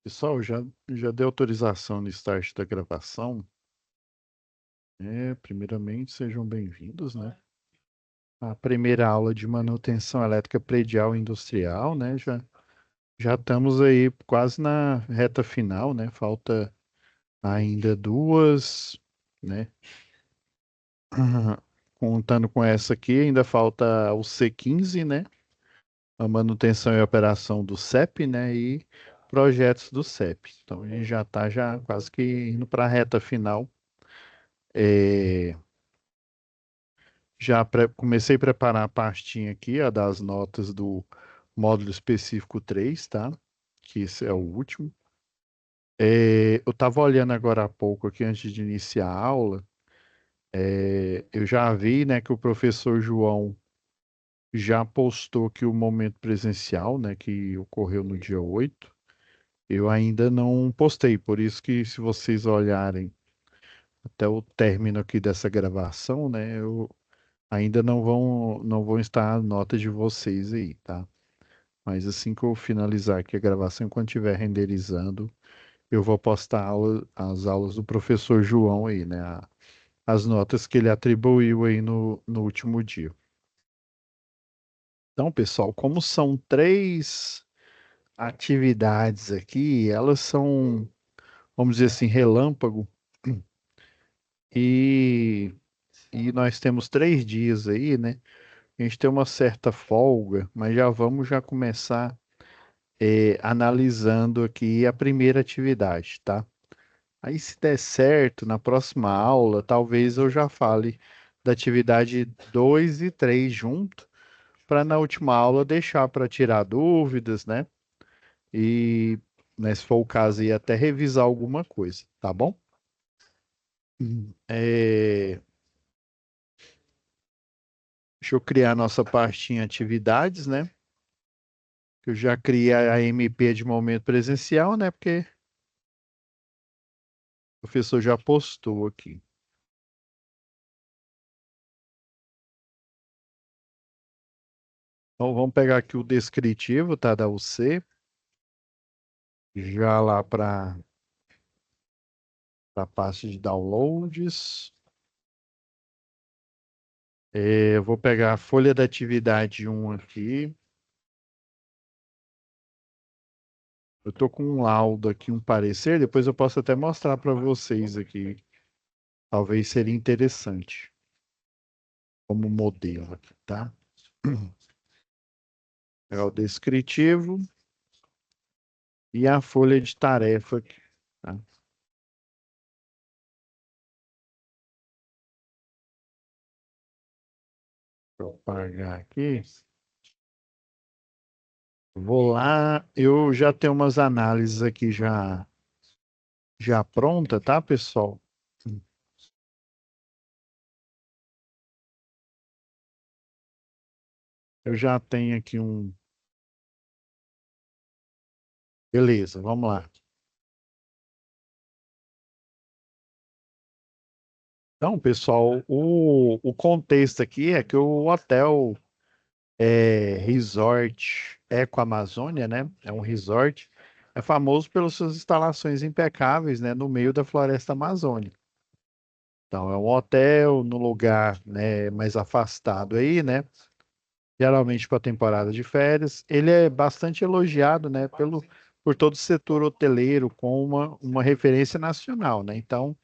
Pessoal, já dei autorização no start da gravação. Primeiramente, sejam bem-vindos, né? A primeira aula de manutenção elétrica predial e industrial, né? Já estamos aí quase na reta final, né? Falta ainda duas, né? Contando com essa aqui, ainda falta o C15, né? A manutenção e operação do CEP, né? E projetos do CEP. Então, a gente já está já quase que indo para a reta final. É, comecei a preparar a pastinha aqui, a das notas do módulo específico 3, tá? Que esse é o último. Eu estava olhando agora há pouco aqui, antes de iniciar a aula, eu já vi, né, que o professor João já postou que o momento presencial, né, que ocorreu no dia 8. Eu ainda não postei, por isso que se vocês olharem até o término aqui dessa gravação, né, ainda não vão estar a nota de vocês aí, tá? Mas assim que eu finalizar aqui a gravação, enquanto estiver renderizando, eu vou postar as aulas do professor João aí, né? As notas que ele atribuiu aí no último dia. Então, pessoal, como são três atividades aqui, elas são, vamos dizer assim, relâmpago, e, e nós temos 3 dias aí, né? A gente tem uma certa folga, mas já começar analisando aqui a primeira atividade, tá? Aí, se der certo, na próxima aula, talvez eu já fale da atividade 2 e 3 junto, para na última aula deixar para tirar dúvidas, né? E, né, se for o caso, aí até revisar alguma coisa, tá bom? É, deixa eu criar a nossa pastinha atividades, né? Eu já criei a MP de momento presencial, né? Porque o professor já postou aqui. Então, vamos pegar aqui o descritivo, tá? Da UC, já lá para a pasta de downloads. Eu vou pegar a folha da atividade 1 aqui. Eu estou com um laudo aqui, um parecer. Depois eu posso até mostrar para vocês aqui. Talvez seria interessante como modelo aqui, tá? É o descritivo e a folha de tarefa aqui, tá? Vou apagar aqui. Vou lá. Eu já tenho umas análises aqui já pronta, tá, pessoal? Eu já tenho aqui um. Beleza, vamos lá. Então, pessoal, o contexto aqui é que o hotel Resort Eco Amazônia, né? É um resort, é famoso pelas suas instalações impecáveis, né? No meio da floresta amazônica. Então, é um hotel no lugar, né, mais afastado aí, né? Geralmente para temporada de férias. Ele é bastante elogiado, né? Por todo o setor hoteleiro com uma referência nacional, né? Então,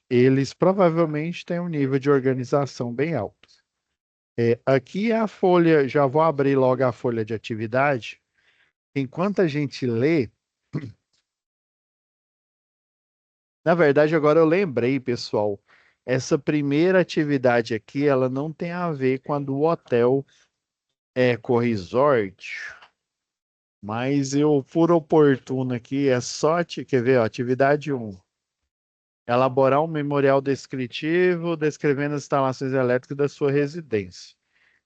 eles provavelmente têm um nível de organização bem alto. Aqui é a folha, já vou abrir logo a folha de atividade. Enquanto a gente lê, na verdade, agora eu lembrei, pessoal, essa primeira atividade aqui, ela não tem a ver com a do Hotel Eco Resort, mas eu, por oportuno aqui, quer ver, ó, atividade 1. Elaborar um memorial descritivo descrevendo as instalações elétricas da sua residência.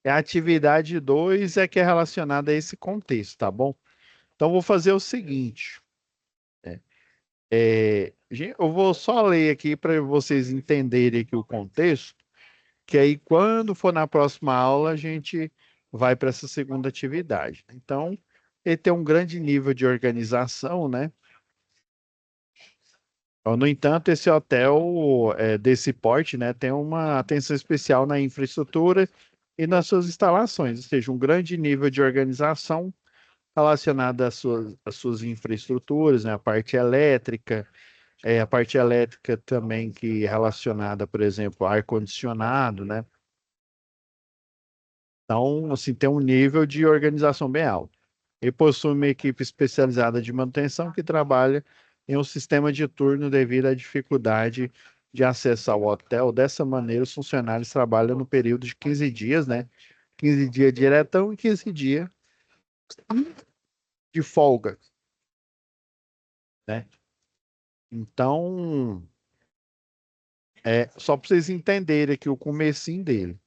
A atividade 2 é que é relacionada a esse contexto, tá bom? Então, vou fazer o seguinte. Eu vou só ler aqui para vocês entenderem aqui o contexto, que aí, quando for na próxima aula, a gente vai para essa segunda atividade. Então, ele tem um grande nível de organização, né? No entanto, esse hotel desse porte, né, tem uma atenção especial na infraestrutura e nas suas instalações, ou seja, um grande nível de organização relacionada às suas infraestruturas, né, a parte elétrica também que é relacionada, por exemplo, ao ar-condicionado, né? Então, assim, tem um nível de organização bem alto. E possui uma equipe especializada de manutenção que trabalha em um sistema de turno devido à dificuldade de acessar o hotel. Dessa maneira, os funcionários trabalham no período de 15 dias, né? 15 dias diretão e 15 dias de folga, né? Então, só para vocês entenderem aqui o comecinho dele.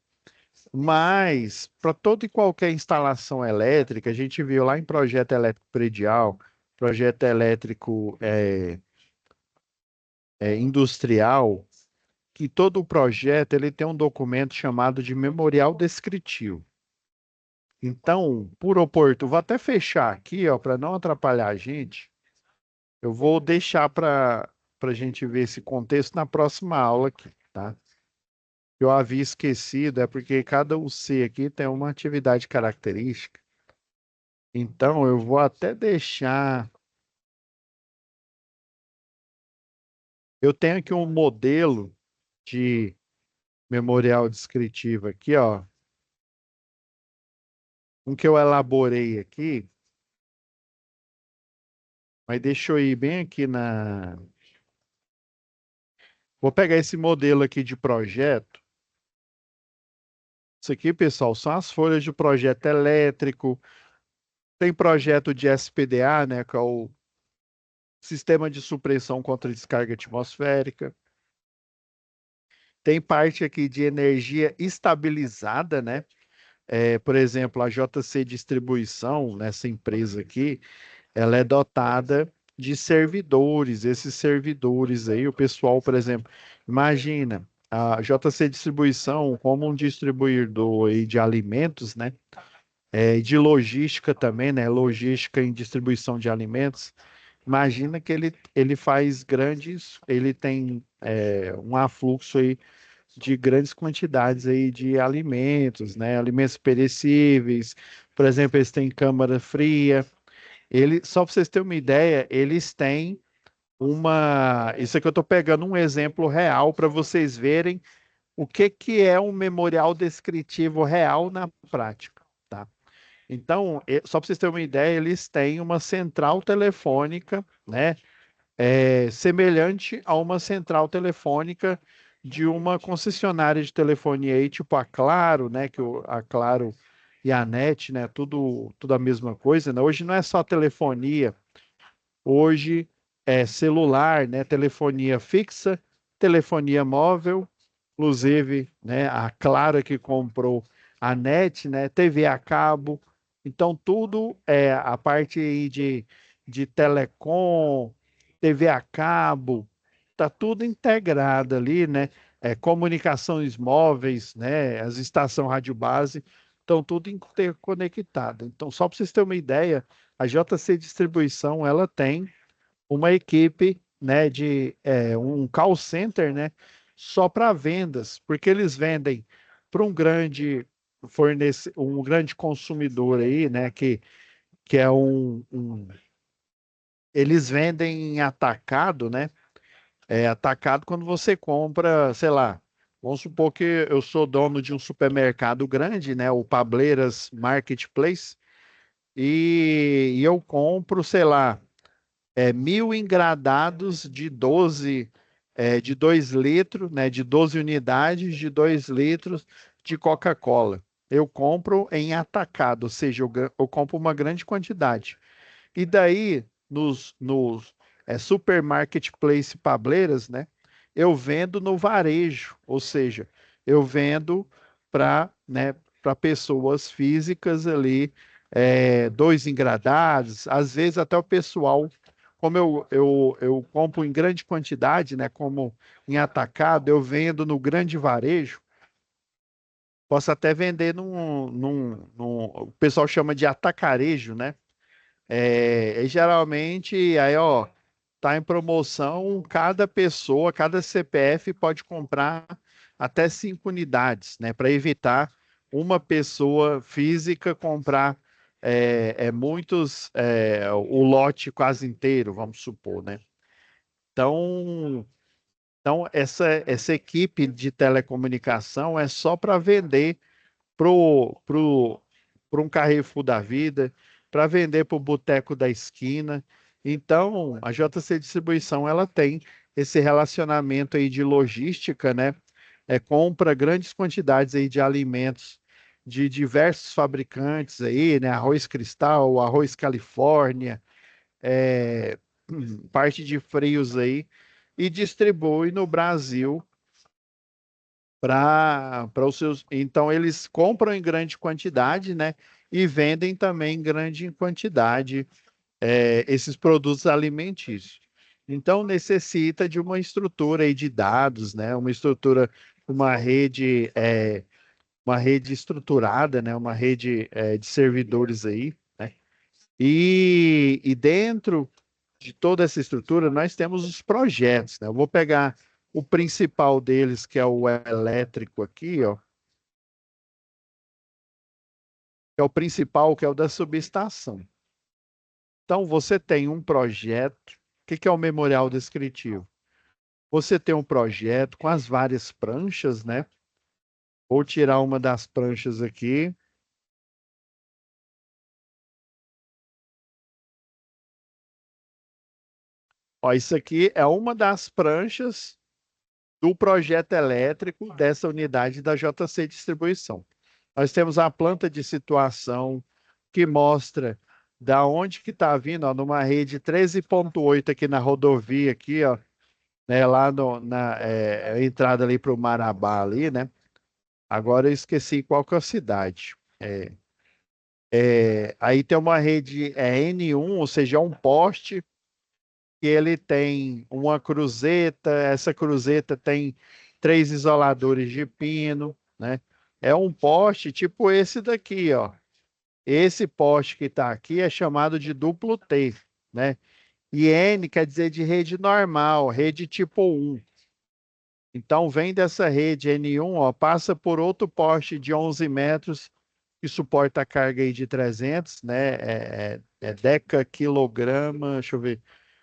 Mas, para toda e qualquer instalação elétrica, a gente viu lá em projeto elétrico predial, projeto elétrico industrial, que todo o projeto ele tem um documento chamado de memorial descritivo. Então, por oportuno, vou até fechar aqui, ó, para não atrapalhar a gente. Eu vou deixar para a gente ver esse contexto na próxima aula aqui, tá? Eu havia esquecido, é porque cada UC aqui tem uma atividade característica. Então, eu vou até deixar. Eu tenho aqui um modelo de memorial descritivo aqui, ó, um que eu elaborei aqui, mas deixa eu ir bem aqui na. Vou pegar esse modelo aqui de projeto. Isso aqui, pessoal, são as folhas de projeto elétrico. Tem projeto de SPDA, né, que é o Sistema de Supressão contra Descarga Atmosférica. Tem parte aqui de energia estabilizada, né? Por exemplo, a JC Distribuição, nessa empresa aqui, ela é dotada de servidores. Esses servidores aí, o pessoal, por exemplo, imagina a JC Distribuição como um distribuidor aí de alimentos, né? E de logística também, né? Logística em distribuição de alimentos. Imagina que ele faz ele tem um afluxo aí de grandes quantidades aí de alimentos, né? Alimentos perecíveis. Por exemplo, eles têm câmara fria. Só para vocês terem uma ideia, eles têm uma. Isso aqui eu estou pegando um exemplo real para vocês verem o que é um memorial descritivo real na prática, tá? Então, só para vocês terem uma ideia, eles têm uma central telefônica, né? Semelhante a uma central telefônica de uma concessionária de telefonia aí, tipo a Claro, né? A Claro e a NET, né? Tudo a mesma coisa, né? Hoje não é só telefonia. Hoje é celular, né? Telefonia fixa, telefonia móvel, inclusive, né? A Claro que comprou a NET, né? TV a cabo. Então, tudo é a parte aí de telecom, TV a cabo, tá tudo integrado ali, né? Comunicações móveis, né? As estações rádio base, estão tudo interconectado. Então, só para vocês terem uma ideia, a JC Distribuição, ela tem uma equipe, né, um call center, né, só para vendas, porque eles vendem para um grande consumidor aí, né, que é eles vendem em atacado, né? Atacado quando você compra, sei lá, vamos supor que eu sou dono de um supermercado grande, né, o Pableiras Marketplace, e eu compro, sei lá, 1.000 engradados de 2 litros, né, de 12 unidades de 2 litros de Coca-Cola. Eu compro em atacado, ou seja, eu compro uma grande quantidade. E daí, nos supermarketplace Pableiras, né, eu vendo no varejo, ou seja, eu vendo para pessoas físicas ali, 2 engradados, às vezes até o pessoal, como eu compro em grande quantidade, né, como em atacado, eu vendo no grande varejo, posso até vender o pessoal chama de atacarejo, né? Geralmente, aí, ó, Está em promoção, cada pessoa, cada CPF pode comprar até 5 unidades, né? Para evitar uma pessoa física comprar o lote quase inteiro, vamos supor, né? Então, essa equipe de telecomunicação é só para vender para um Carrefour da vida, para vender para o boteco da esquina. Então, a JC Distribuição ela tem esse relacionamento aí de logística, né? Compra grandes quantidades aí de alimentos de diversos fabricantes aí, né? Arroz Cristal, arroz Califórnia, é, parte de frios aí, e distribui no Brasil para os seus. Então, eles compram em grande quantidade, né? E vendem também em grande quantidade esses produtos alimentícios. Então, necessita de uma estrutura aí de dados, né? Uma estrutura, uma rede estruturada, né? Uma rede de servidores aí, né? E dentro de toda essa estrutura, nós temos os projetos, né? Eu vou pegar o principal deles, que é o elétrico aqui, ó, que é o principal, que é o da subestação. Então, você tem um projeto. O que que é o memorial descritivo? Você tem um projeto com as várias pranchas, né? Vou tirar uma das pranchas aqui. Ó, isso aqui é uma das pranchas do projeto elétrico dessa unidade da JC Distribuição. Nós temos a planta de situação que mostra da onde que está vindo, ó, numa rede 13,8 aqui na rodovia, aqui, ó, né, lá na entrada ali para o Marabá ali, né? Agora eu esqueci qual que é a cidade. Aí tem uma rede N1, ou seja, é um poste que ele tem uma cruzeta, essa cruzeta tem 3 isoladores de pino, né? É um poste tipo esse daqui, ó. Esse poste que está aqui é chamado de duplo T, né? E N quer dizer de rede normal, rede tipo 1. Então, vem dessa rede N1, ó, passa por outro poste de 11 metros que suporta a carga aí de 300, né? Decaquilograma, deixa eu ver.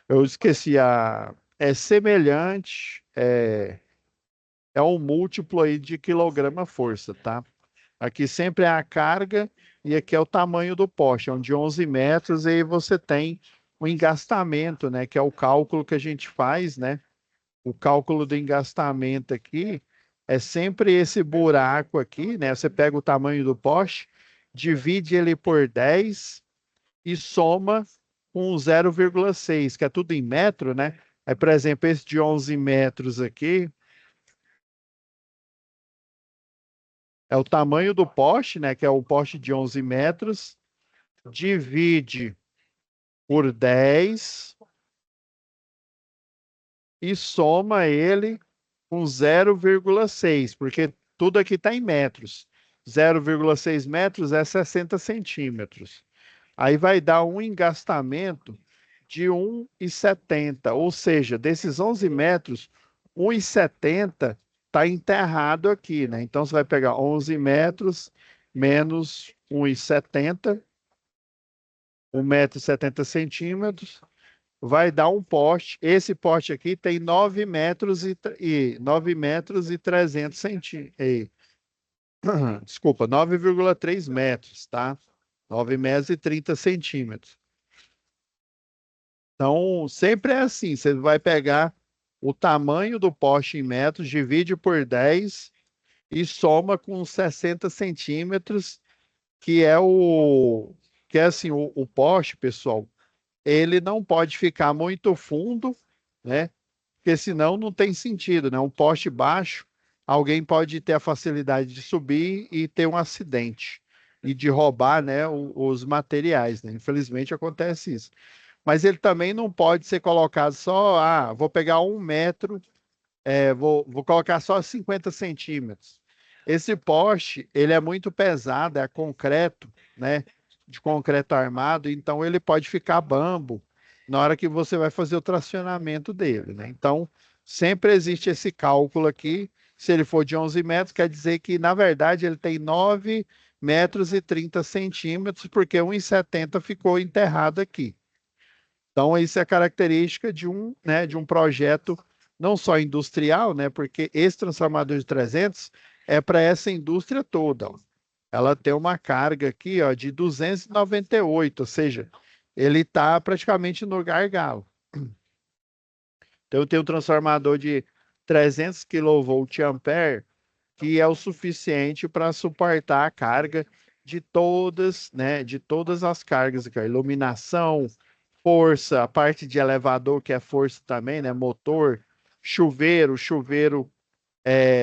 Eu esqueci É semelhante, é um múltiplo aí de quilograma-força, tá? Aqui sempre é a carga e aqui é o tamanho do poste, é um de 11 metros, e aí você tem o engastamento, né? Que é o cálculo que a gente faz, né? O cálculo do engastamento aqui é sempre esse buraco aqui, né? Você pega o tamanho do poste, divide ele por 10 e soma com 0,6, que é tudo em metro, né? Aí, por exemplo, esse de 11 metros aqui é o tamanho do poste, né? Que é o poste de 11 metros, divide por 10 e soma ele com 0,6, porque tudo aqui está em metros. 0,6 metros é 60 centímetros. Aí vai dar um engastamento de 1,70, ou seja, desses 11 metros, 1,70 está enterrado aqui, né? Então você vai pegar 11 metros menos 1,70, 1,70 m, vai dar um poste. Esse poste aqui tem 9 metros e 9 metros e 300 centímetros. Desculpa, 9,3 metros, tá? 9 metros e 30 centímetros. Então, sempre é assim, você vai pegar o tamanho do poste em metros, divide por 10 e soma com 60 centímetros, que é assim, o poste, pessoal, ele não pode ficar muito fundo, né? Porque senão não tem sentido, né? Um poste baixo, alguém pode ter a facilidade de subir e ter um acidente e de roubar, né, os materiais, né? Infelizmente acontece isso. Mas ele também não pode ser colocado só, vou pegar 1 metro, vou colocar só 50 centímetros. Esse poste, ele é muito pesado, é concreto, né? De concreto armado, então ele pode ficar bambo na hora que você vai fazer o tracionamento dele, né? Então, sempre existe esse cálculo aqui. Se ele for de 11 metros, quer dizer que, na verdade, ele tem 9 metros e 30 centímetros, porque 1,70 ficou enterrado aqui. Então, isso é característica de né, de um projeto não só industrial, né, porque esse transformador de 300 é para essa indústria toda. Ó. Ela tem uma carga aqui, ó, de 298, ou seja, ele está praticamente no gargalo. Então, eu tenho um transformador de 300 kVA, que é o suficiente para suportar a carga de todas, né, de todas as cargas, aqui, ó, iluminação, força, a parte de elevador, que é força também, né, motor, chuveiro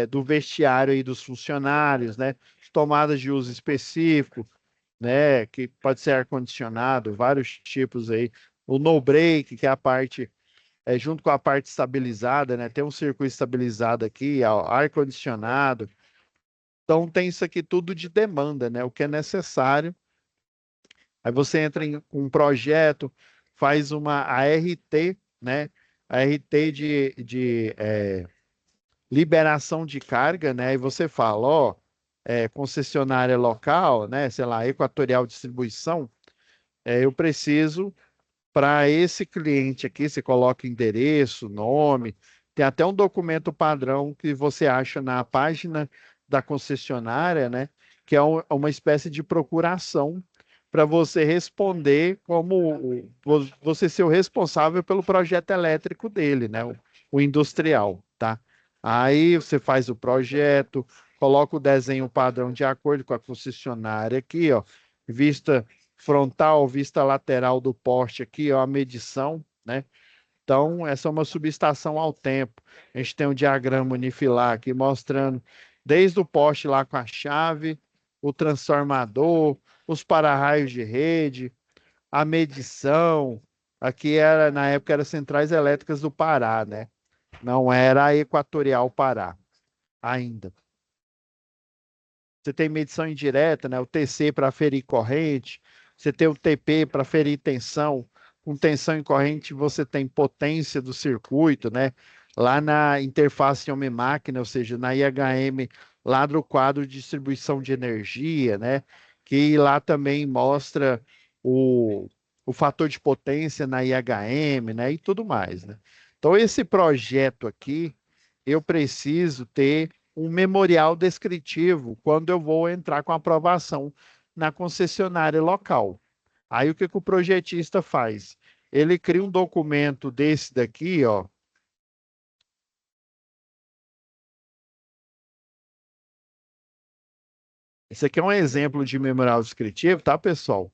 do vestiário aí dos funcionários, né, tomadas de uso específico, né, que pode ser ar-condicionado, vários tipos aí, o no break, que é a parte junto com a parte estabilizada, né? Tem um circuito estabilizado aqui, ar-condicionado. Então tem isso aqui tudo de demanda, né? O que é necessário. Aí você entra em um projeto, faz uma ART, né? ART de liberação de carga, né? E você fala, ó, concessionária local, né? Sei lá, Equatorial Distribuição, eu preciso para esse cliente aqui, você coloca endereço, nome, tem até um documento padrão que você acha na página da concessionária, né? Que é uma espécie de procuração para você responder você ser o responsável pelo projeto elétrico dele, né? O industrial, tá? Aí você faz o projeto, coloca o desenho padrão de acordo com a concessionária aqui, ó, vista frontal, vista lateral do poste aqui, ó, a medição, né? Então, essa é uma subestação ao tempo. A gente tem um diagrama unifilar aqui mostrando desde o poste lá com a chave, o transformador, os para-raios de rede, a medição. Aqui era, na época, era Centrais Elétricas do Pará, né? Não era a Equatorial Pará ainda. Você tem medição indireta, né? O TC para ferir corrente, você tem o TP para ferir tensão. Com tensão em corrente, você tem potência do circuito, né? Lá na interface homem-máquina, ou seja, na IHM, lá do quadro de distribuição de energia, né? Que lá também mostra o, o fator de potência na IHM, né? E tudo mais, né? Então, esse projeto aqui, eu preciso ter um memorial descritivo quando eu vou entrar com aprovação na concessionária local. Aí o que que o projetista faz? Ele cria um documento desse daqui, ó. Esse aqui é um exemplo de memorial descritivo, tá, pessoal?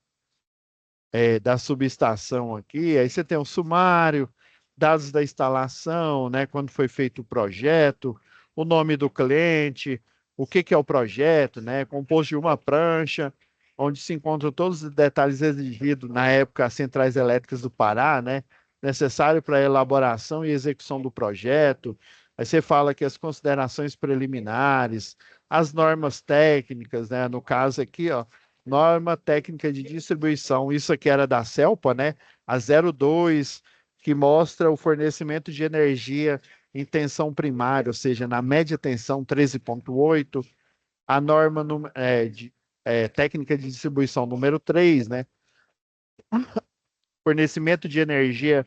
Da subestação aqui. Aí você tem um sumário, dados da instalação, né, quando foi feito o projeto, o nome do cliente, o que que é o projeto, né, composto de uma prancha, onde se encontram todos os detalhes exigidos na época as centrais elétricas do Pará, né, necessário para a elaboração e execução do projeto. Aí você fala que as considerações preliminares, as normas técnicas, né, no caso aqui, ó, norma técnica de distribuição, isso aqui era da CELPA, né? A 02, que mostra o fornecimento de energia em tensão primária, ou seja, na média tensão 13,8, a norma técnica de distribuição número 3, né? Fornecimento de energia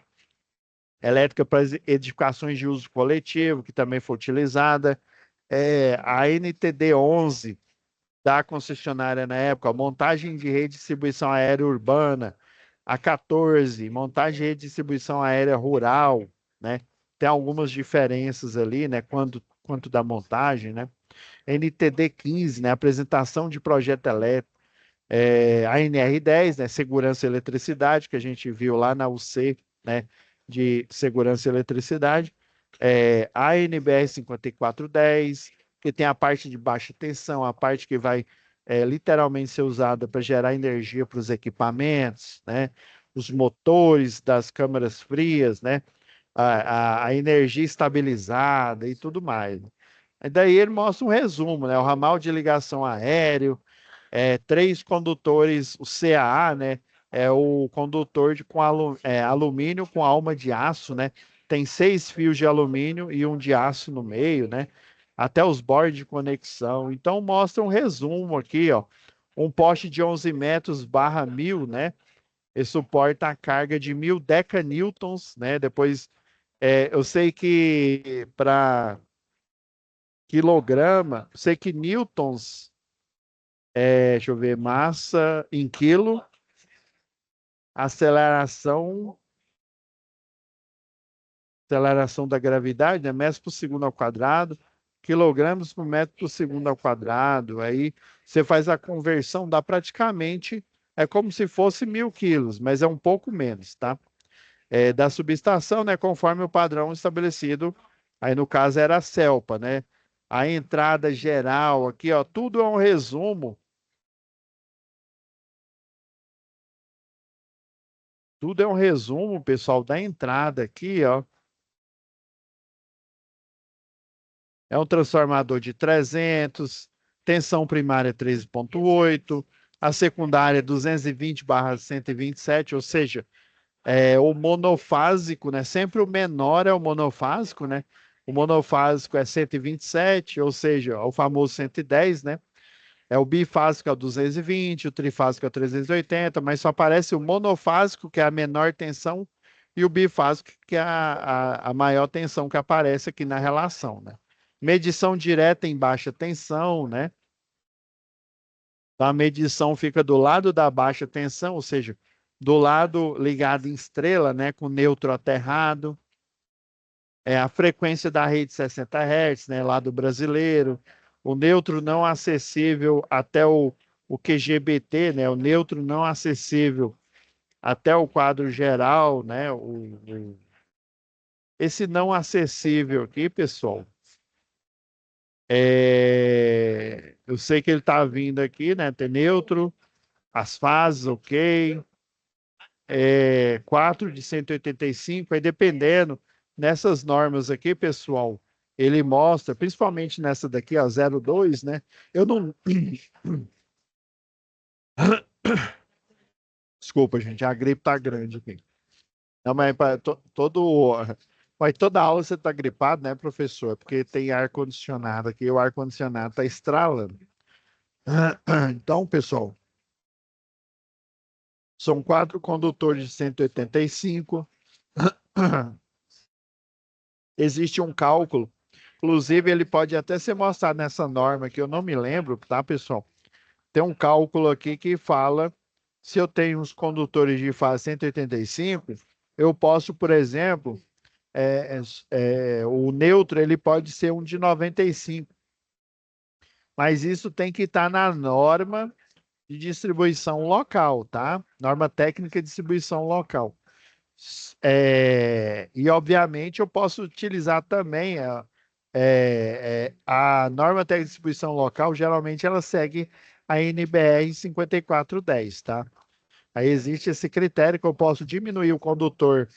elétrica para as edificações de uso coletivo, que também foi utilizada. A NTD 11, da concessionária na época, montagem de rede de distribuição aérea urbana, a 14, montagem de rede de distribuição aérea rural, né? Tem algumas diferenças ali, né? Quanto da montagem, né? NTD 15, né? Apresentação de projeto elétrico. A NR10, né? Segurança e eletricidade, que a gente viu lá na UC, né? De segurança e eletricidade. A NBR 5410, que tem a parte de baixa tensão, a parte que vai literalmente ser usada para gerar energia para os equipamentos, né? Os motores das câmaras frias, né? A energia estabilizada e tudo mais. E daí ele mostra um resumo, né? O ramal de ligação aéreo, 3 condutores, o CAA, né? é o condutor com alumínio com alma de aço, né? Tem 6 fios de alumínio e um de aço no meio, né? Até os bordes de conexão. Então, mostra um resumo aqui, ó. Um poste de 11 metros barra 1000, né? Ele suporta a carga de 1000 decanewtons, né? Depois, eu sei que para quilograma, sei que newtons, deixa eu ver, massa em quilo, aceleração, aceleração da gravidade, né? Metros por segundo ao quadrado, quilogramas por metro por segundo ao quadrado. Aí você faz a conversão, dá praticamente, é como se fosse 1000 quilos, mas é um pouco menos, tá? Da subestação, né? Conforme o padrão estabelecido, aí no caso era a CELPA, né? A entrada geral aqui, ó, tudo é um resumo. Tudo é um resumo, pessoal, da entrada aqui, ó. É um transformador de 300, tensão primária 13,8, a secundária 220/127, ou seja, o monofásico, né? Sempre o menor é o monofásico, né? O monofásico é 127, ou seja, o famoso 110, né? É o bifásico é o 220, o trifásico é o 380, mas só aparece o monofásico, que é a menor tensão, e o bifásico, que é a maior tensão que aparece aqui na relação, né? Medição direta em baixa tensão, né? Então, a medição fica do lado da baixa tensão, ou seja, do lado ligado em estrela, né? Com neutro aterrado. A frequência da rede 60 Hz, né? Lá do brasileiro. O neutro não acessível até o QGBT, né? O neutro não acessível até o quadro geral, né? Esse não acessível aqui, pessoal, eu sei que ele está vindo aqui, né? Tem neutro, as fases, ok. 4 de 185, aí dependendo, nessas normas aqui, pessoal, ele mostra, principalmente nessa daqui, a 02, né? Eu não. Desculpa, gente, a gripe tá grande aqui. Não, mas mas toda aula você tá gripado, né, professor? Porque tem ar-condicionado aqui, o ar-condicionado tá estralando. Então, pessoal, são 4 condutores de 185. Existe um cálculo. Inclusive, ele pode até ser mostrado nessa norma que eu não me lembro, tá, pessoal? Tem um cálculo aqui que fala se eu tenho uns condutores de fase 185, eu posso, por exemplo, o neutro ele pode ser um de 95, mas isso tem que estar na norma de distribuição local, tá? Norma técnica de distribuição local. E, obviamente, eu posso utilizar também a norma técnica de distribuição local, geralmente ela segue a NBR 5410, tá? Aí existe esse critério que eu posso diminuir o condutor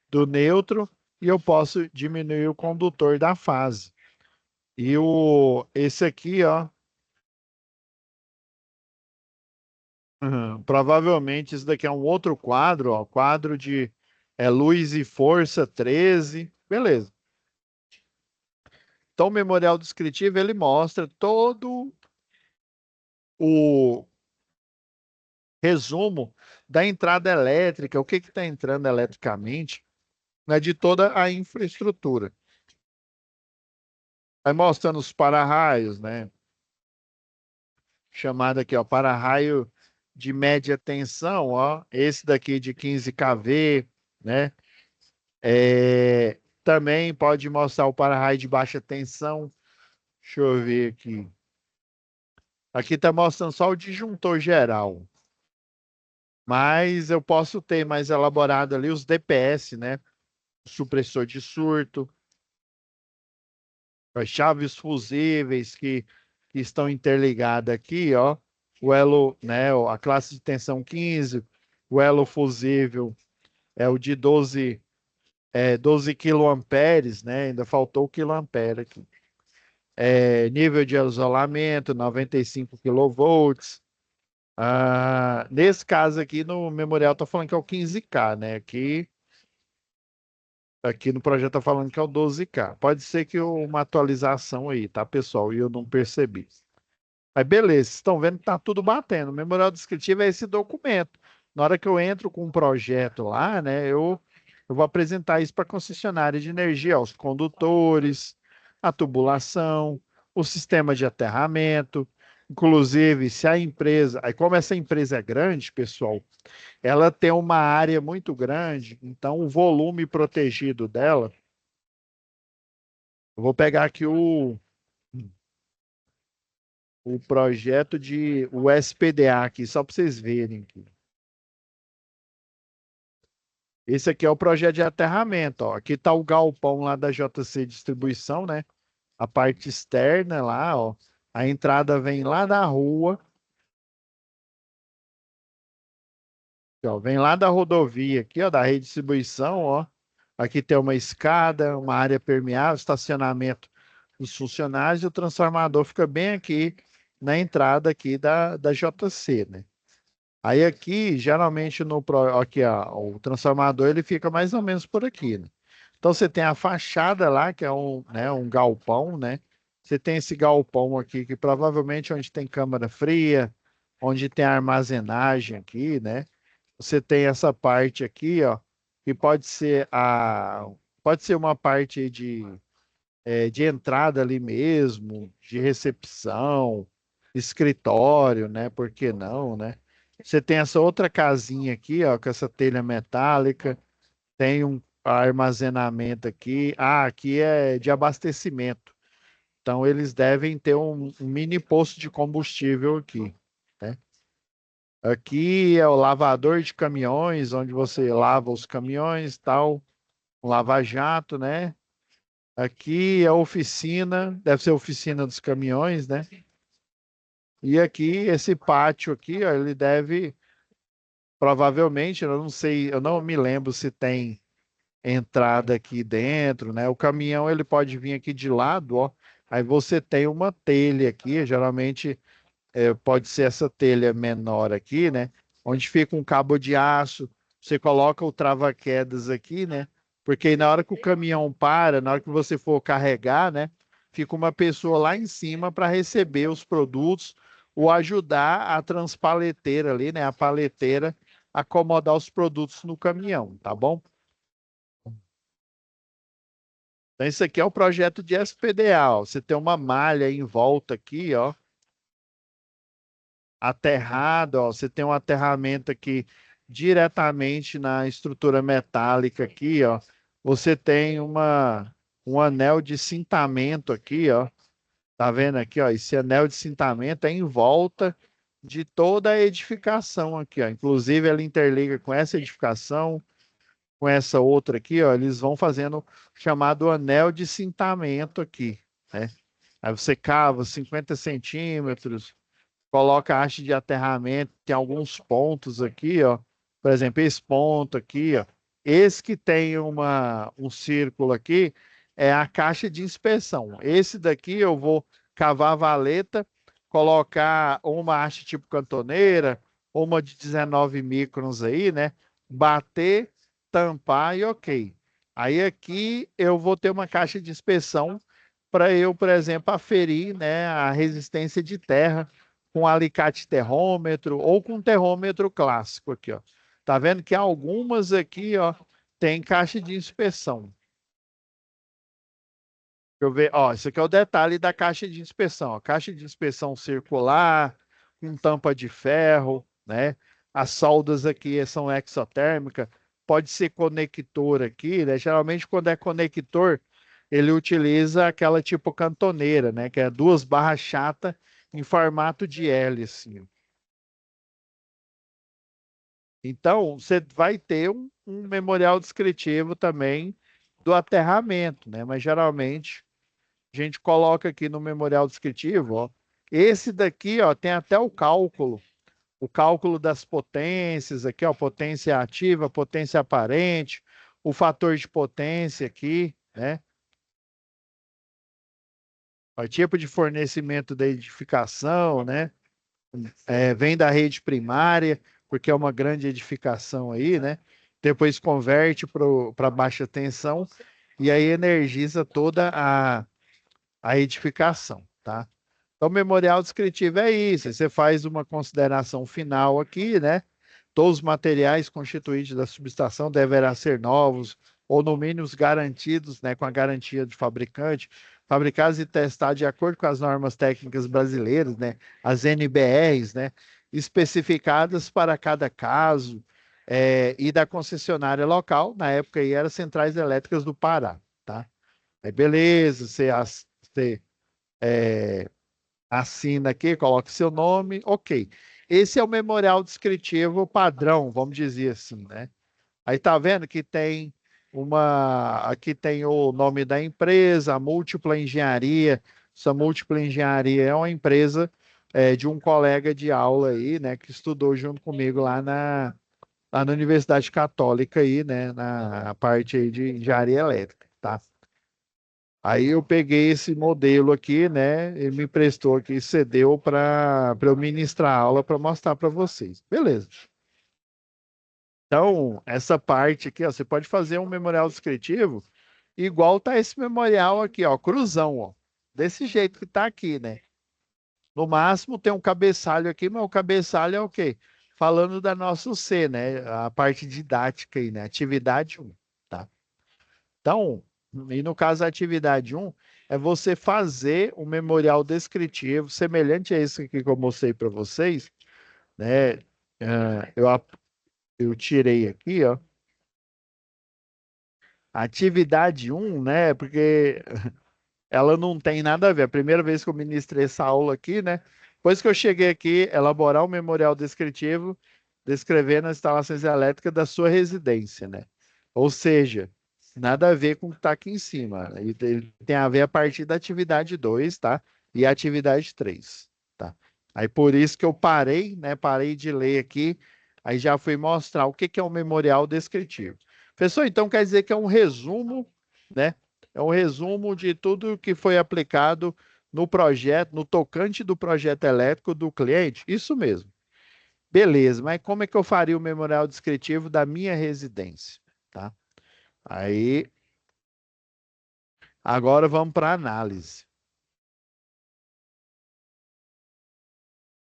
do neutro e eu posso diminuir o condutor da fase. E esse aqui, ó, provavelmente isso daqui é um outro quadro, ó, quadro de luz e força 13, beleza. Então, o memorial descritivo ele mostra todo o resumo da entrada elétrica, o que está entrando eletricamente, né, de toda a infraestrutura. Vai mostrando os para-raios, né? Chamado aqui, ó, para-raio de média tensão, ó, esse daqui de 15 kV, né? Também pode mostrar o para-raio de baixa tensão. Deixa eu ver aqui. Aqui está mostrando só o disjuntor geral. Mas eu posso ter mais elaborado ali os DPS, né? Supressor de surto, as chaves fusíveis que estão interligadas aqui, ó. O elo, né? A classe de tensão 15, o elo fusível é o de 12 quiloamperes, né? Ainda faltou o quiloampere aqui. Nível de isolamento, 95 kV. Nesse caso aqui, no memorial, tá falando que é o 15K, né? Aqui no projeto tá falando que é o 12K. Pode ser que uma atualização aí, tá, pessoal? E eu não percebi. Mas beleza, vocês estão vendo que tá tudo batendo. O memorial descritivo é esse documento. Na hora que eu entro com um projeto lá, né, eu vou apresentar isso para a concessionária de energia, ó, os condutores, a tubulação, o sistema de aterramento. Inclusive, se a empresa, aí como essa empresa é grande, pessoal, ela tem uma área muito grande, então o volume protegido dela, eu vou pegar aqui o projeto de o SPDA aqui, só para vocês verem aqui. Esse aqui é o projeto de aterramento, ó. Aqui está o galpão lá da JC Distribuição, né? A parte externa lá, ó. A entrada vem lá da rua, ó, vem lá da rodovia aqui, ó, da rede de distribuição, ó. Aqui tem uma escada, uma área permeável, estacionamento dos funcionários e o transformador fica bem aqui na entrada aqui da JC, né? Aí aqui, geralmente aqui, ó, o transformador ele fica mais ou menos por aqui, né? Então você tem a fachada lá, que é um galpão, né? Você tem esse galpão aqui que provavelmente é onde tem câmara fria, onde tem armazenagem aqui, né? Você tem essa parte aqui, ó, que pode ser uma parte de entrada ali mesmo, de recepção, escritório, né? Por que não, né? Você tem essa outra casinha aqui, ó, com essa telha metálica, tem um armazenamento aqui. Aqui é de abastecimento. Então eles devem ter um mini posto de combustível aqui, né? Aqui é o lavador de caminhões, onde você lava os caminhões, tal, um lava-jato, né? Aqui é a oficina, deve ser a oficina dos caminhões, né? E aqui, esse pátio aqui, ó, ele deve, provavelmente, eu não sei, eu não me lembro se tem entrada aqui dentro, né? O caminhão, ele pode vir aqui de lado, ó. Aí você tem uma telha aqui, geralmente pode ser essa telha menor aqui, né? Onde fica um cabo de aço, você coloca o trava-quedas aqui, né? Porque aí na hora que o caminhão para, na hora que você for carregar, né? Fica uma pessoa lá em cima para receber os produtos ou ajudar a transpaleteira ali, né? A paleteira acomodar os produtos no caminhão, tá bom? Então, isso aqui é o projeto de SPDA, ó. Você tem uma malha em volta aqui, ó, aterrado, ó. Você tem um aterramento aqui diretamente na estrutura metálica aqui, ó. Você tem um anel de cintamento aqui, ó. Tá vendo aqui, ó? Esse anel de cintamento é em volta de toda a edificação aqui, ó. Inclusive, ela interliga com essa edificação, com essa outra aqui, ó. Eles vão fazendo o chamado anel de cintamento aqui, né? Aí você cava 50 centímetros, coloca a haste de aterramento, tem alguns pontos aqui, ó. Por exemplo, esse ponto aqui, ó. Esse que tem um círculo aqui é a caixa de inspeção. Esse daqui eu vou cavar a valeta, colocar uma haste tipo cantoneira, uma de 19 microns aí, né? Bater, tampar e ok. Aí aqui eu vou ter uma caixa de inspeção para eu, por exemplo, aferir, né, a resistência de terra com alicate terrômetro ou com terrômetro clássico aqui, ó. Tá vendo que algumas aqui, ó, tem caixa de inspeção. Deixa eu ver, ó, isso aqui é o detalhe da caixa de inspeção, ó. Caixa de inspeção circular, com tampa de ferro, né? As soldas aqui são exotérmicas, pode ser conector aqui, né? Geralmente quando é conector, ele utiliza aquela tipo cantoneira, né? Que é duas barras chatas em formato de L, assim. Então, você vai ter um memorial descritivo também do aterramento, né? Mas geralmente a gente coloca aqui no memorial descritivo, ó. Esse daqui, ó, tem até o cálculo das potências aqui, ó, potência ativa, potência aparente, o fator de potência aqui, né? O tipo de fornecimento da edificação, né? vem da rede primária, porque é uma grande edificação aí, né? Depois converte para baixa tensão e aí energiza toda a edificação, tá? Então, o memorial descritivo é isso. Você faz uma consideração final aqui, né? Todos os materiais constituintes da subestação deverão ser novos ou, no mínimo, garantidos, né, com a garantia de fabricante, fabricados e testados de acordo com as normas técnicas brasileiras, né, as NBRs, né, especificadas para cada caso, e da concessionária local, na época aí era Centrais Elétricas do Pará, tá? Aí beleza, você assina aqui, coloca seu nome, ok. Esse é o memorial descritivo padrão, vamos dizer assim, né? Aí tá vendo que tem aqui tem o nome da empresa, a Múltipla Engenharia. Essa Múltipla Engenharia é uma empresa de um colega de aula aí, né, que estudou junto comigo lá na Universidade Católica aí, né, na parte aí de engenharia elétrica, tá? Aí eu peguei esse modelo aqui, né? Ele me emprestou aqui, cedeu para eu ministrar a aula para mostrar para vocês. Beleza. Então, essa parte aqui, ó, você pode fazer um memorial descritivo igual tá esse memorial aqui, ó, cruzão, ó. Desse jeito que tá aqui, né? No máximo tem um cabeçalho aqui, mas o cabeçalho é o quê? Falando da nossa C, né? A parte didática aí, né? Atividade um, tá? Então, e no caso da atividade um é você fazer um memorial descritivo, semelhante a esse aqui que eu mostrei para vocês, né? Eu tirei aqui, ó, atividade um, né? Porque ela não tem nada a ver. A primeira vez que eu ministrei essa aula aqui, né? Depois que eu cheguei aqui, elaborar um memorial descritivo, descrevendo as instalações elétricas da sua residência, né? Ou seja, nada a ver com o que está aqui em cima. Ele tem a ver a partir da atividade 2, tá? E a atividade 3, tá? Aí por isso que eu parei, né? Parei de ler aqui, aí já fui mostrar o que que é um memorial descritivo. Pessoal, então quer dizer que é um resumo, né? É um resumo de tudo que foi aplicado no projeto, no tocante do projeto elétrico do cliente. Isso mesmo. Beleza, mas como é que eu faria o memorial descritivo da minha residência? Tá? Aí, agora vamos para a análise.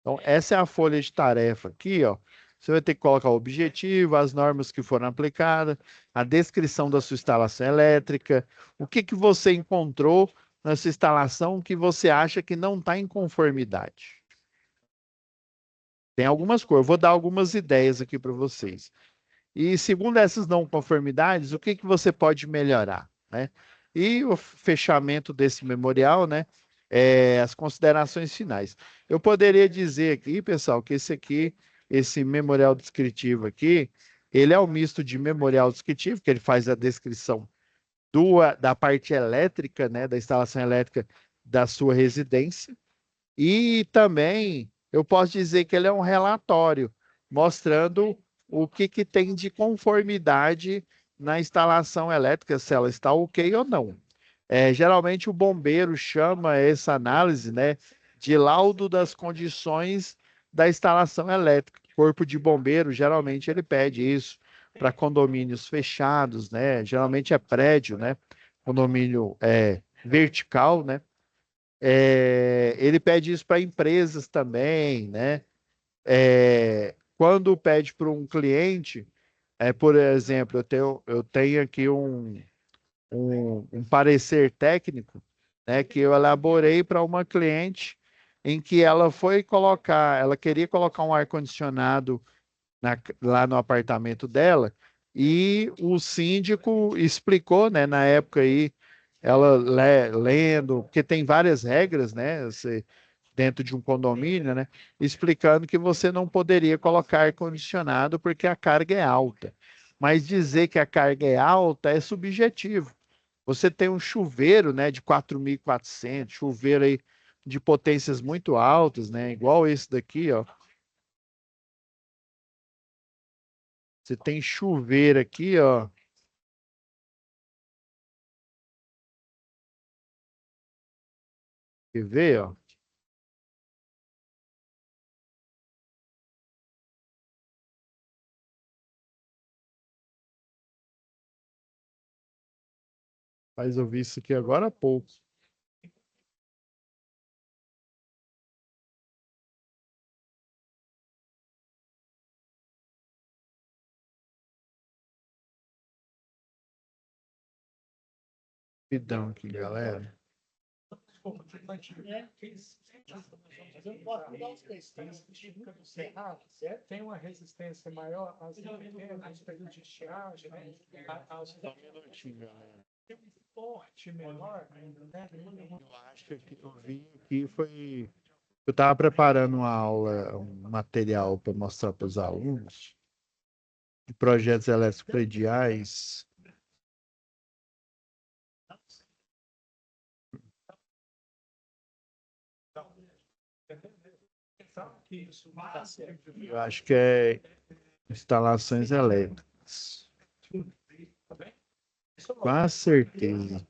Então, essa é a folha de tarefa aqui, ó. Você vai ter que colocar o objetivo, as normas que foram aplicadas, a descrição da sua instalação elétrica, o que que você encontrou na sua instalação que você acha que não está em conformidade. Tem algumas coisas, eu vou dar algumas ideias aqui para vocês. E segundo essas não conformidades, o que que você pode melhorar, né? E o fechamento desse memorial, né? As considerações finais. Eu poderia dizer aqui, pessoal, que esse memorial descritivo aqui, ele é um misto de memorial descritivo, que ele faz a descrição da parte elétrica, né? Da instalação elétrica da sua residência, e também eu posso dizer que ele é um relatório mostrando o que, que tem de conformidade na instalação elétrica, se ela está ok ou não. Geralmente o bombeiro chama essa análise, né, de laudo das condições da instalação elétrica. O corpo de bombeiro, geralmente, ele pede isso para condomínios fechados, né? Geralmente é prédio, né? Condomínio vertical, né? Ele pede isso para empresas também, né? Quando pede para um cliente, por exemplo, eu tenho aqui um parecer técnico, né, que eu elaborei para uma cliente em que ela queria colocar um ar-condicionado lá no apartamento dela, e o síndico explicou, né, na época aí, ela lendo, porque tem várias regras, né, dentro de um condomínio, né, explicando que você não poderia colocar ar-condicionado porque a carga é alta. Mas dizer que a carga é alta é subjetivo. Você tem um chuveiro, né, de 4.400, chuveiro aí de potências muito altas, né, igual esse daqui, ó. Você tem chuveiro aqui, ó. Quer ver, ó? Mas eu vi isso aqui agora há pouco. Rapidão aqui, galera. Tem uma resistência maior às pequenas períodos de estiagem, né? Só um minutinho, galera. Tem um porte menor, né? Eu acho que eu vim aqui foi. Eu estava preparando uma aula, um material para mostrar para os alunos de projetos elétricos prediais. Eu acho que é instalações elétricas. Com certeza.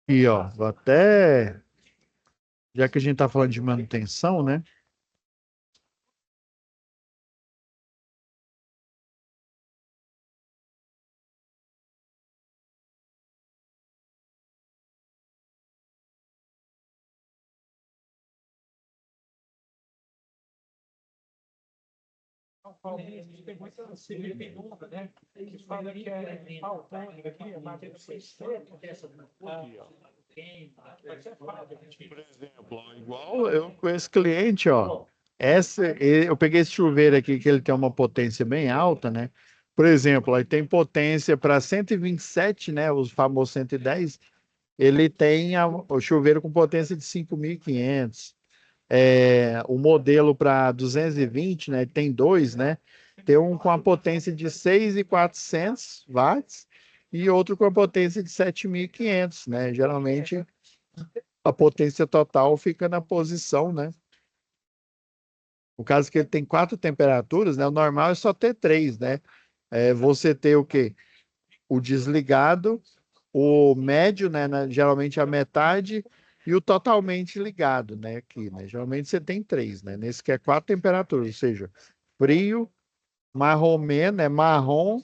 E ó, vou até. Já que a gente está falando de manutenção, né? Tem muita sirigueira, né? Que fala que é autônica aqui, a madeira foi seca. Mas é fácil, Por exemplo, ó, igual eu com esse cliente, ó. Eu peguei esse chuveiro aqui que ele tem uma potência bem alta, né? Por exemplo, aí tem potência para 127, né? Os famosos 110. Ele tem o chuveiro com potência de 5.500. O modelo para 220, né? Tem dois, né? Tem um com a potência de 6.400 watts e outro com a potência de 7.500, né? Geralmente a potência total fica na posição, né? O caso que ele tem quatro temperaturas, né? O normal é só ter três, né? Você ter o quê? O desligado, o médio, né? Geralmente a metade e o totalmente ligado, né? Aqui, né? Geralmente você tem três, né? Nesse que é quatro temperaturas, ou seja, frio, marromê, né? Marrom,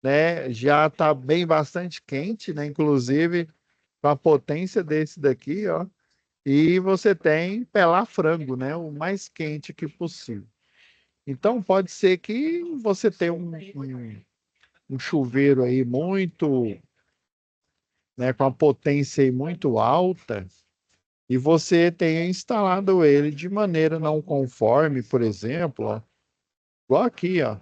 né? Já tá bem bastante quente, né? Inclusive com a potência desse daqui, ó. E você tem pelar frango, né? O mais quente que possível. Então pode ser que você tenha um chuveiro aí muito, né, com a potência aí muito alta e você tenha instalado ele de maneira não conforme, por exemplo, ó, igual aqui, ó.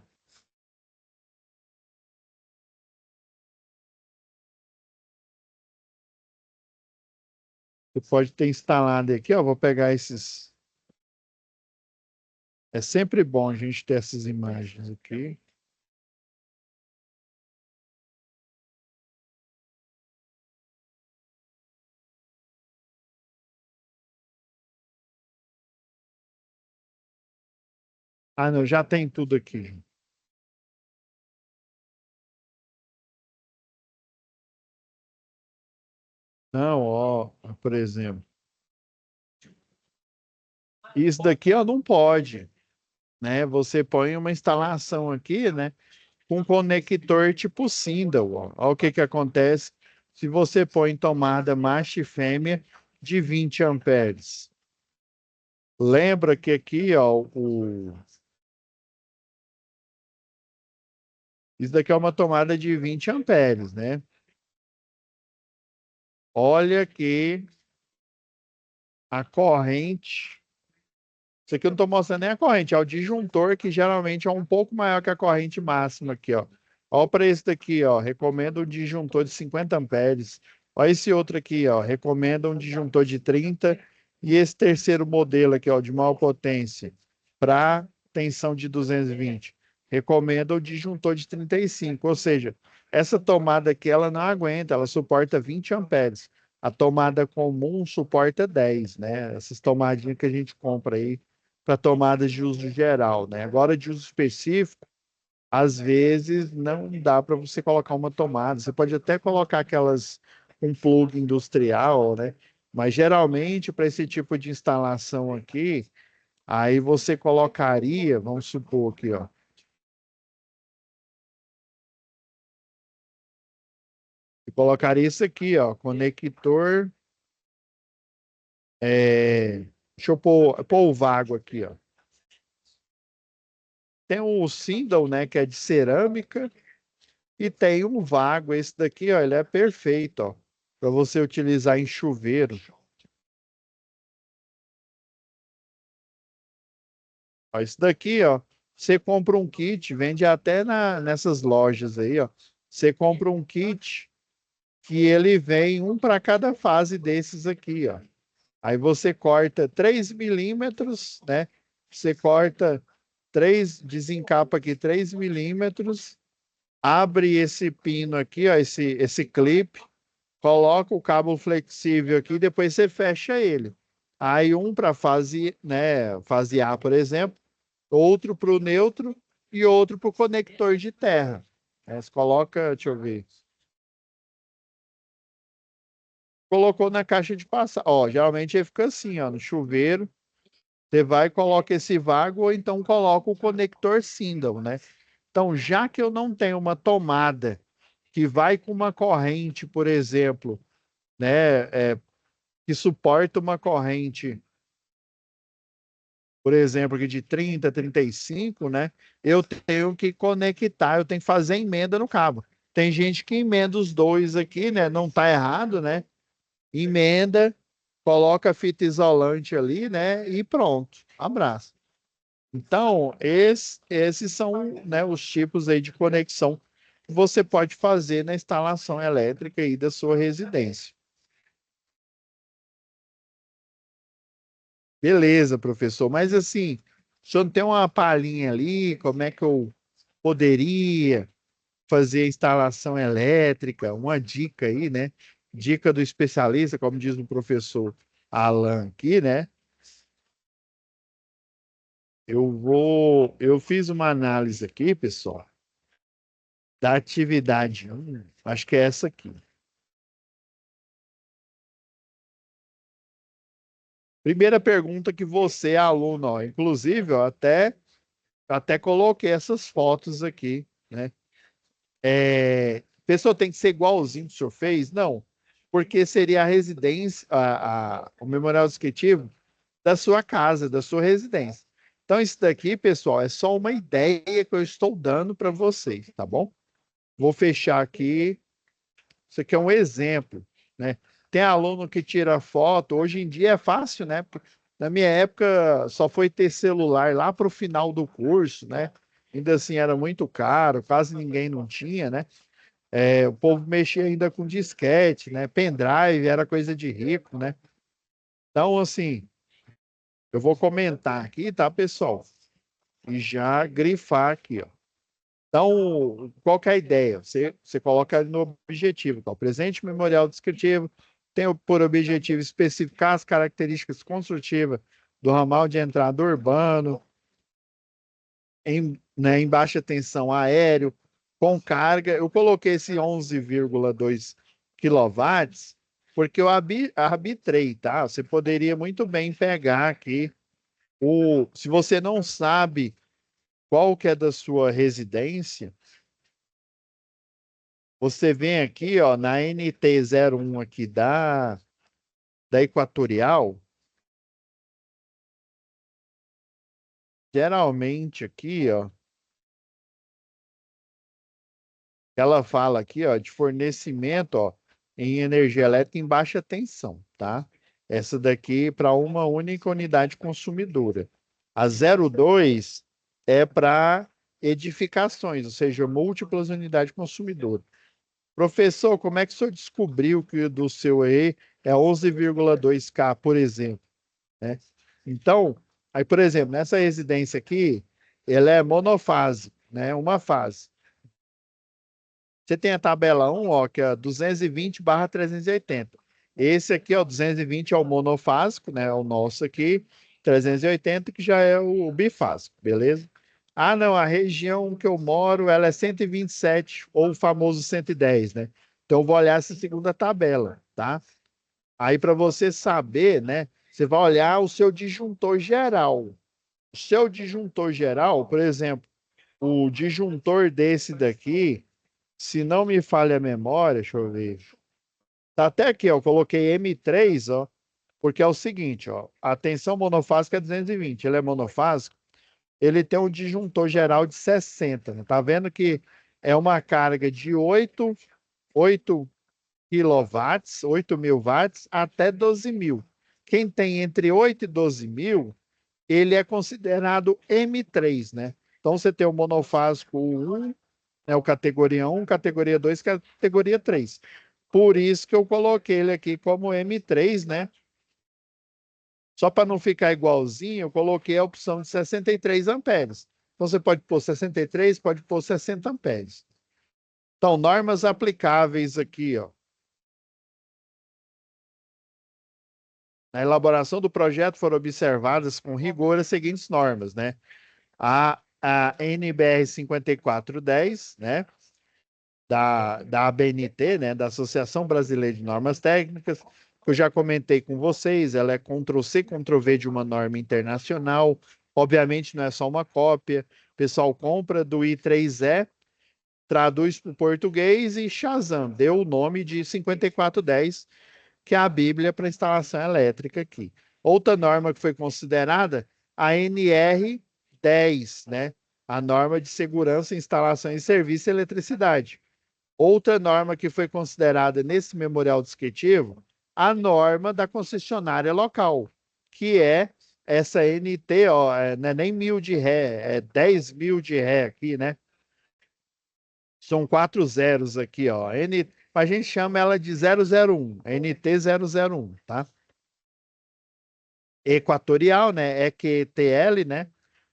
Você pode ter instalado aqui, ó. Vou pegar esses. É sempre bom a gente ter essas imagens aqui. Ah, não, já tem tudo aqui. Não, ó, por exemplo, isso daqui, ó, não pode, né? Você põe uma instalação aqui, né? Com conector tipo Sindel, ó. Olha o que que acontece se você põe tomada macho e fêmea de 20 amperes. Lembra que aqui, ó, isso daqui é uma tomada de 20 amperes, né? Olha que a corrente. Isso aqui eu não estou mostrando nem a corrente, é o disjuntor, que geralmente é um pouco maior que a corrente máxima aqui, ó. Olha o preço daqui, ó. Recomendo um disjuntor de 50 amperes. Olha esse outro aqui, ó. Recomendo um disjuntor de 30. E esse terceiro modelo aqui, ó, de maior potência, para tensão de 220. Recomendo o disjuntor de 35. Ou seja, essa tomada aqui, ela não aguenta, ela suporta 20 amperes. A tomada comum suporta 10, né? Essas tomadinhas que a gente compra aí para tomadas de uso geral, né? Agora, de uso específico, às vezes não dá para você colocar uma tomada. Você pode até colocar aquelas um plug industrial, né? Mas geralmente para esse tipo de instalação aqui, aí você colocaria, vamos supor aqui, ó, Colocaria isso aqui, ó, conector. Deixa eu pôr o vago aqui, ó. Tem o Sindel, né, que é de cerâmica, e tem um vago. Esse daqui, ó, ele é perfeito, ó, para você utilizar em chuveiro. Ó, esse daqui, ó, você compra um kit, vende até nessas lojas aí, ó. Você compra um kit que ele vem um para cada fase desses aqui, ó. Aí você corta 3 milímetros, né? Você corta 3, desencapa aqui 3 milímetros, abre esse pino aqui, ó, esse clipe, coloca o cabo flexível aqui, depois você fecha ele. Aí um para fase, né, fase A, por exemplo, outro para o neutro e outro para o conector de terra. Você coloca, deixa eu ver, colocou na caixa de passagem. Ó, geralmente ele fica assim, ó, no chuveiro. Você vai e coloca esse vago ou então coloca o conector Sindel, né? Então, já que eu não tenho uma tomada que vai com uma corrente, por exemplo, né, que suporta uma corrente, por exemplo, aqui de 30, 35, né? Eu tenho que conectar, eu tenho que fazer emenda no cabo. Tem gente que emenda os dois aqui, né? Não tá errado, né? Emenda, coloca a fita isolante ali, né? E pronto. Abraço. Então, esses são, né, os tipos aí de conexão que você pode fazer na instalação elétrica aí da sua residência. Beleza, professor. Mas assim, o senhor não tem uma palhinha ali, como é que eu poderia fazer a instalação elétrica? Uma dica aí, né? Dica do especialista, como diz o professor Alan aqui, né? Eu fiz uma análise aqui, pessoal, da atividade 1, acho que é essa aqui. Primeira pergunta que você, aluno, ó, inclusive, ó, até coloquei essas fotos aqui, né? Pessoa tem que ser igualzinho que o senhor fez? Não, porque seria a residência, o memorial descritivo da sua casa, da sua residência. Então, isso daqui, pessoal, é só uma ideia que eu estou dando para vocês, tá bom? Vou fechar aqui. Isso aqui é um exemplo, né? Tem aluno que tira foto, hoje em dia é fácil, né? Na minha época só foi ter celular lá para o final do curso, né? Ainda assim era muito caro, quase ninguém não tinha, né? O povo mexia ainda com disquete, né? Pendrive era coisa de rico, né? Então, assim, eu vou comentar aqui, tá, pessoal? E já grifar aqui, ó. Então, qual que é a ideia? Você coloca no objetivo. Tá? O presente memorial descritivo tem por objetivo especificar as características construtivas do ramal de entrada urbano, né, em baixa tensão aéreo, com carga. Eu coloquei esse 11,2 quilowatts porque eu arbitrei, tá? Você poderia muito bem pegar aqui se você não sabe qual que é da sua residência, você vem aqui, ó, na NT01 aqui da Equatorial, geralmente aqui, ó, ela fala aqui, ó, de fornecimento, ó, em energia elétrica em baixa tensão, tá? Essa daqui para uma única unidade consumidora. A 02 é para edificações, ou seja, múltiplas unidades consumidoras. Professor, como é que o senhor descobriu que o do seu aí é 11,2 kW, por exemplo? Né? Então, aí, por exemplo, nessa residência aqui, ela é monofase, né? Uma fase. Você tem a tabela 1, ó, que é 220/380. Esse aqui, ó, 220 é o monofásico, né? É o nosso aqui, 380 que já é o bifásico, beleza? Ah, não, a região que eu moro, ela é 127, ou o famoso 110, né? Então, eu vou olhar essa segunda tabela, tá? Aí, para você saber, né? Você vai olhar o seu disjuntor geral. O seu disjuntor geral, por exemplo, o disjuntor desse daqui Se não me falha a memória, deixa eu ver. Tá até aqui, ó. Eu coloquei M3, ó. Porque é o seguinte, ó. A tensão monofásica é 220. Ele é monofásico. Ele tem um disjuntor geral de 60, né? Tá vendo que é uma carga de 8 quilowatts, 8.000 watts, até 12.000. Quem tem entre 8 e 12.000, ele é considerado M3, né? Então você tem o monofásico 1, né, o categoria 1, categoria 2, categoria 3. Por isso que eu coloquei ele aqui como M3, né? Só para não ficar igualzinho, eu coloquei a opção de 63 amperes. Então você pode pôr 63, pode pôr 60 amperes. Então, normas aplicáveis aqui, ó. Na elaboração do projeto foram observadas com rigor as seguintes normas, né? A NBR 5410, né? Da ABNT, né? Da Associação Brasileira de Normas Técnicas, que eu já comentei com vocês, ela é Ctrl+C, Ctrl+V de uma norma internacional. Obviamente não é só uma cópia. O pessoal compra do I3E, traduz para o português e Shazam, deu o nome de 5410, que é a Bíblia para instalação elétrica aqui. Outra norma que foi considerada, a NR10, né? A norma de segurança, instalação e serviço de eletricidade. Outra norma que foi considerada nesse memorial descritivo, a norma da concessionária local, que é essa NT, ó, não é nem 1.000 de ré, é 10.000 de ré aqui, né? São 4 zeros aqui, ó. A gente chama ela de 001, NT 001, tá? Equatorial, né? EQTL, né?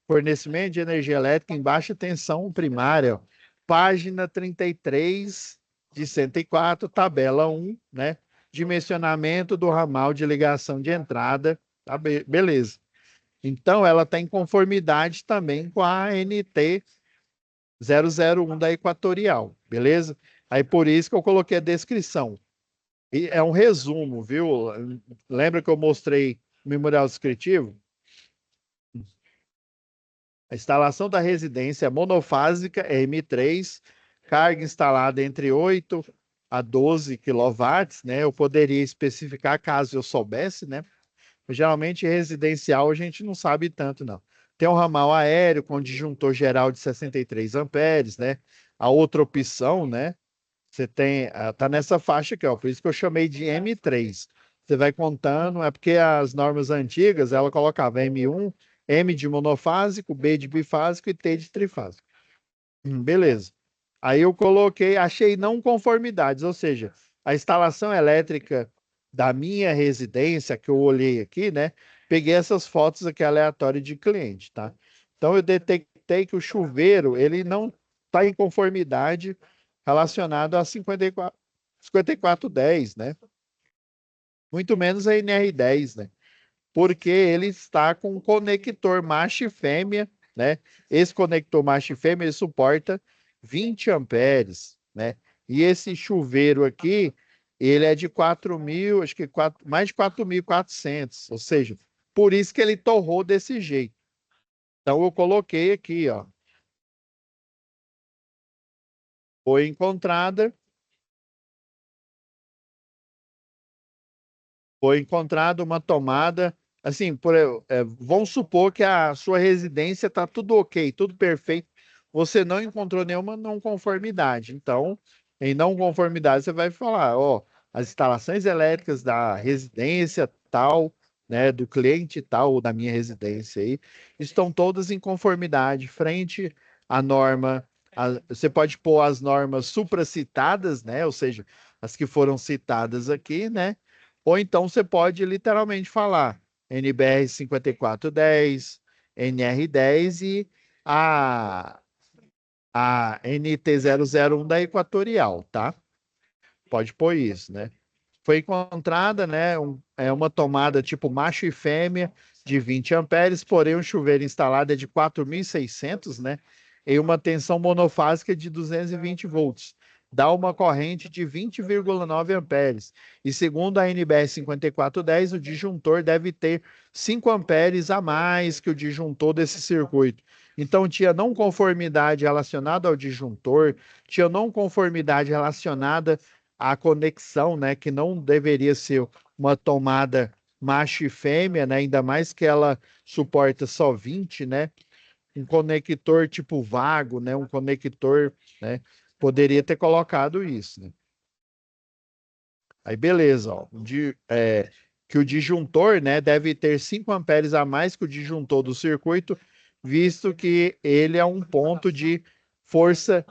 Fornecimento de energia elétrica em baixa tensão primária. Ó. Página 33 de 104, tabela 1, né? Dimensionamento do ramal de ligação de entrada. Tá? Beleza. Então, ela está em conformidade também com a ANT 001 da Equatorial, beleza? Aí por isso que eu coloquei a descrição. E é um resumo, viu? Lembra que eu mostrei o memorial descritivo? A instalação da residência monofásica é M3, carga instalada entre 8 a 12 quilowatts, né? Eu poderia especificar caso eu soubesse, né? Geralmente residencial a gente não sabe tanto, não. Tem um ramal aéreo com disjuntor geral de 63 amperes, né? A outra opção, né? Você tem, tá nessa faixa aqui, ó, por isso que eu chamei de M3. Você vai contando, é porque as normas antigas, ela colocava M1, M de monofásico, B de bifásico e T de trifásico. Beleza. Aí eu coloquei, achei não conformidades, ou seja, a instalação elétrica da minha residência, que eu olhei aqui, né? Peguei essas fotos aqui aleatórias de cliente, tá? Então eu detectei que o chuveiro, ele não está em conformidade relacionado a 5410, né? Muito menos a NR10, né? Porque ele está com um conector macho e fêmea, né? Esse conector macho e fêmea ele suporta 20 amperes, né? E esse chuveiro aqui, ele é de 4.000, acho que mais de 4.400, ou seja, por isso que ele torrou desse jeito. Então eu coloquei aqui, ó, foi encontrada Foi encontrada uma tomada, assim, vamos supor que a sua residência está tudo ok, tudo perfeito, você não encontrou nenhuma não conformidade. Então, em não conformidade, você vai falar, ó, as instalações elétricas da residência tal, né, do cliente tal, ou da minha residência aí, estão todas em conformidade frente à norma. Você pode pôr as normas supracitadas, né, ou seja, as que foram citadas aqui, né? Ou então você pode literalmente falar NBR 5410, NR10 e a, a NT001 da Equatorial, tá? Pode pôr isso, né? Foi encontrada, né, uma tomada tipo macho e fêmea de 20 amperes, porém o chuveiro instalado é de 4.600, né? Em uma tensão monofásica de 220 volts. dá uma corrente de 20,9 amperes. E segundo a NBR 5410, o disjuntor deve ter 5 amperes a mais que o disjuntor desse circuito. Então, tinha não conformidade relacionada ao disjuntor, tinha não conformidade relacionada à conexão, né, que não deveria ser uma tomada macho e fêmea, né, ainda mais que ela suporta só 20, né, um conector tipo vago, né, um conector, né, poderia ter colocado isso, né? Aí beleza, ó, que o disjuntor, né, deve ter 5 amperes a mais que o disjuntor do circuito, visto que ele é um ponto de força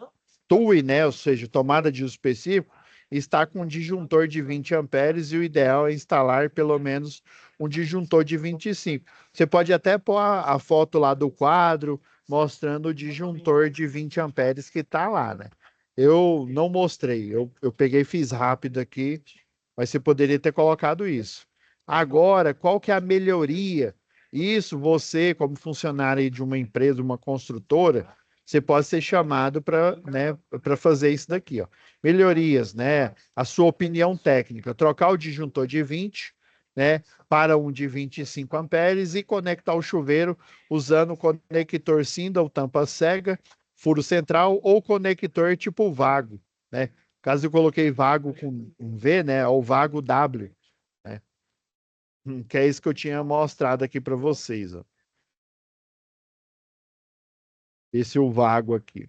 TUI, né, ou seja, tomada de uso específico, está com um disjuntor de 20 amperes e o ideal é instalar pelo menos um disjuntor de 25. Você pode até pôr a foto lá do quadro mostrando o disjuntor de 20 amperes que está lá, né? Eu não mostrei, eu peguei e fiz rápido aqui, mas você poderia ter colocado isso. Agora, qual que é a melhoria? Isso você, como funcionário aí de uma empresa, uma construtora, você pode ser chamado para, né, para fazer isso daqui, ó. Melhorias, né? A sua opinião técnica, trocar o disjuntor de 20, né, para um de 25 amperes e conectar o chuveiro usando o conector Sinda ou tampa cega, furo central ou conector tipo vago, né? Caso eu coloquei vago com um V, né, ou vago W, né? Que é isso que eu tinha mostrado aqui para vocês, ó. Esse é o vago aqui.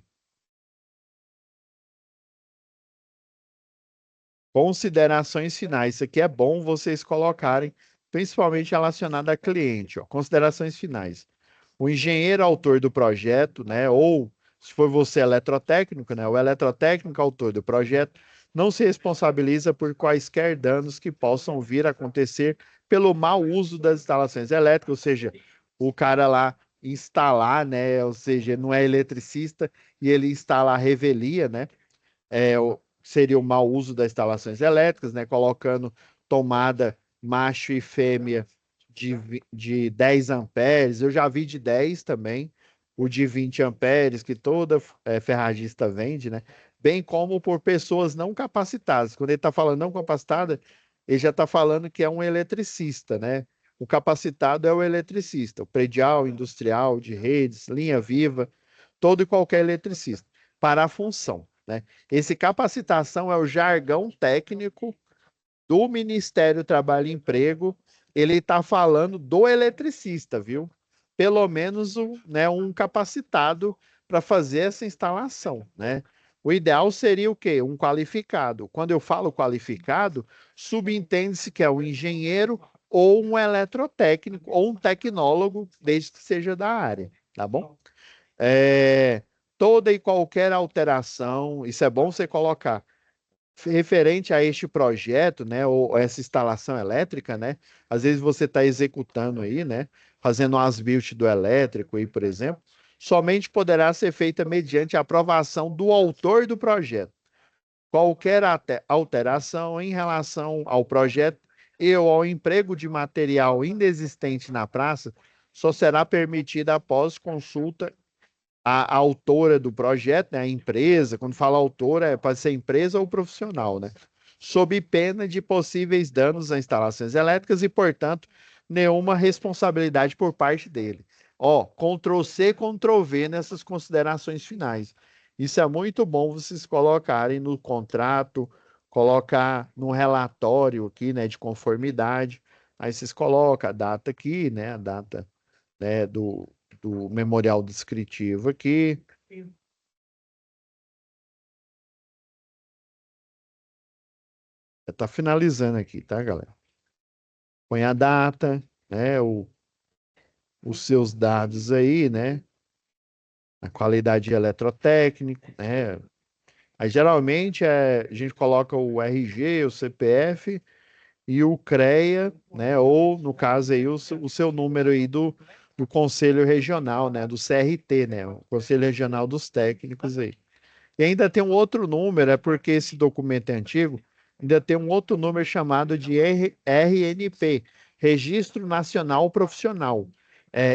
Considerações finais. Isso aqui é bom vocês colocarem, principalmente relacionado a cliente, ó. Considerações finais. O engenheiro autor do projeto, né, ou se for você eletrotécnico, né, o eletrotécnico autor do projeto, não se responsabiliza por quaisquer danos que possam vir a acontecer pelo mau uso das instalações elétricas, ou seja, o cara lá instalar, né, ou seja, não é eletricista e ele instala a revelia, né, seria o mau uso das instalações elétricas, né? Colocando tomada macho e fêmea de 10 amperes. Eu já vi de 10 também, o de 20 amperes, que toda ferragista vende, né? Bem como por pessoas não capacitadas. Quando ele está falando não capacitada, ele já está falando que é um eletricista, né? O capacitado é o eletricista, o predial, industrial, de redes, linha viva, todo e qualquer eletricista, para a função, né? Esse capacitação é o jargão técnico do Ministério do Trabalho e Emprego. Ele está falando do eletricista, viu? Pelo menos né, um capacitado para fazer essa instalação, né? O ideal seria o quê? Um qualificado. Quando eu falo qualificado, subentende-se que é um engenheiro ou um eletrotécnico ou um tecnólogo, desde que seja da área, tá bom? É, toda e qualquer alteração, isso é bom você colocar, referente a este projeto, né, ou essa instalação elétrica, né, às vezes você está executando aí, né, fazendo um as-built do elétrico aí, por exemplo, somente poderá ser feita mediante a aprovação do autor do projeto. Qualquer alteração em relação ao projeto e ou ao emprego de material inexistente na praça só será permitida após consulta a autora do projeto, né, a empresa, quando fala autora, pode ser empresa ou profissional, né? Sob pena de possíveis danos a instalações elétricas e, portanto, nenhuma responsabilidade por parte dele. Ó, Ctrl+C, Ctrl+V nessas considerações finais. Isso é muito bom vocês colocarem no contrato, colocar no relatório aqui, né, de conformidade. Aí vocês colocam a data aqui, né, a data, né, do memorial descritivo aqui. Está finalizando aqui, tá, galera? Põe a data, né, os seus dados aí, né, a qualidade eletrotécnica, né. Aí geralmente a gente coloca o RG, o CPF e o CREA, né, ou no caso aí o seu número aí do Conselho Regional, né, do CRT, né, o Conselho Regional dos Técnicos aí. E ainda tem um outro número, é porque esse documento é antigo, ainda tem um outro número chamado de RNP, Registro Nacional Profissional.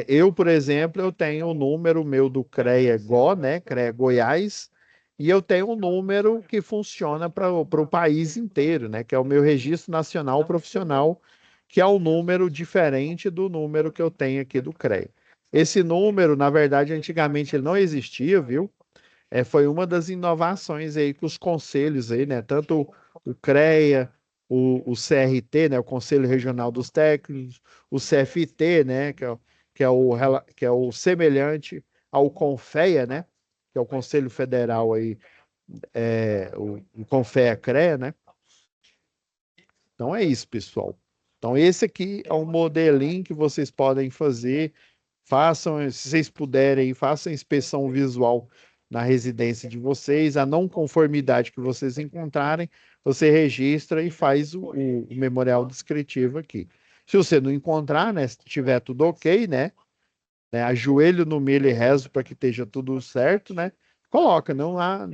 Eu, por exemplo, eu tenho o número meu do CREA-GO, né, CREA Goiás, E eu tenho um número que funciona para o país inteiro, né? Que é o meu Registro Nacional Profissional, que é um número diferente do número que eu tenho aqui do CREA. Esse número, na verdade, antigamente ele não existia, viu? Foi uma das inovações aí que os conselhos aí, né? Tanto o CREA, o CRT, né? O Conselho Regional dos Técnicos, o CFT, né? Que é o semelhante ao CONFEA, né? Que é o Conselho Federal aí, o CONFEA-CREA, né? Então é isso, pessoal. Então esse aqui é um modelinho que vocês podem fazer. Façam, se vocês puderem, façam a inspeção visual na residência de vocês. A não conformidade que vocês encontrarem, você registra e faz o memorial descritivo aqui. Se você não encontrar, né, se tiver tudo ok, né, ajoelho no milho e rezo para que esteja tudo certo, né? Coloca, não há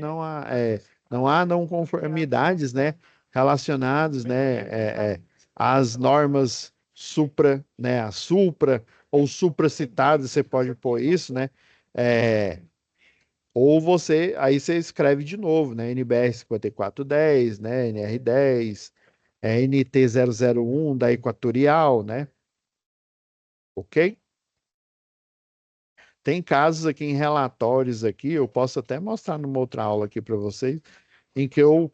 não conformidades, né, relacionadas, né, às normas supra, né, a supra ou supracitadas, você pode pôr isso, né? É, ou aí você escreve de novo, né, NBR 5410, né, NR10, NT001 da Equatorial, né? Ok? Tem casos aqui em relatórios aqui, eu posso até mostrar numa outra aula aqui para vocês, em que eu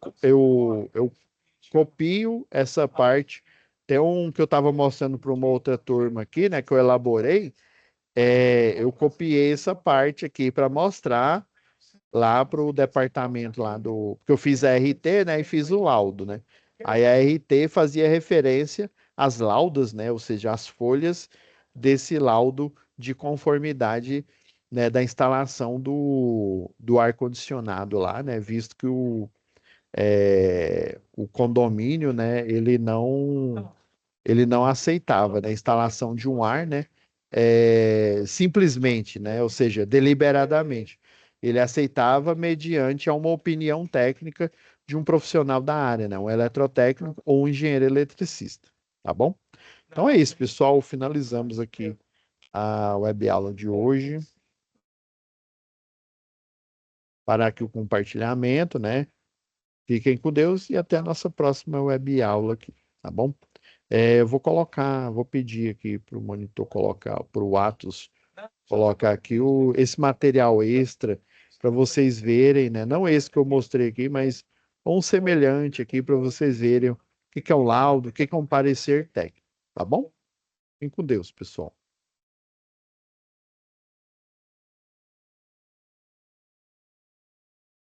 copio essa parte. Tem um que eu estava mostrando para uma outra turma aqui, né, que eu elaborei, eu copiei essa parte aqui para mostrar lá para o departamento lá do. Porque eu fiz a RT, né? E fiz o laudo, né? Aí a RT fazia referência às laudas, né? Ou seja, às folhas desse laudo de conformidade, né, da instalação do ar-condicionado lá, né? Visto que o condomínio, né? Ele não aceitava, né, a instalação de um ar, né, simplesmente, né, ou seja, deliberadamente. Ele aceitava mediante a uma opinião técnica de um profissional da área, né, um eletrotécnico ou um engenheiro eletricista, tá bom? Então é isso, pessoal. Finalizamos aqui a web aula de hoje. Parar aqui o compartilhamento, né? Fiquem com Deus e até a nossa próxima web aula aqui, tá bom? Eu vou pedir aqui para o monitor colocar, para o Atos colocar aqui esse material extra para vocês verem, né? Não esse que eu mostrei aqui, mas um semelhante aqui para vocês verem o que que é um laudo, o que que é um parecer técnico, tá bom? Fiquem com Deus, pessoal.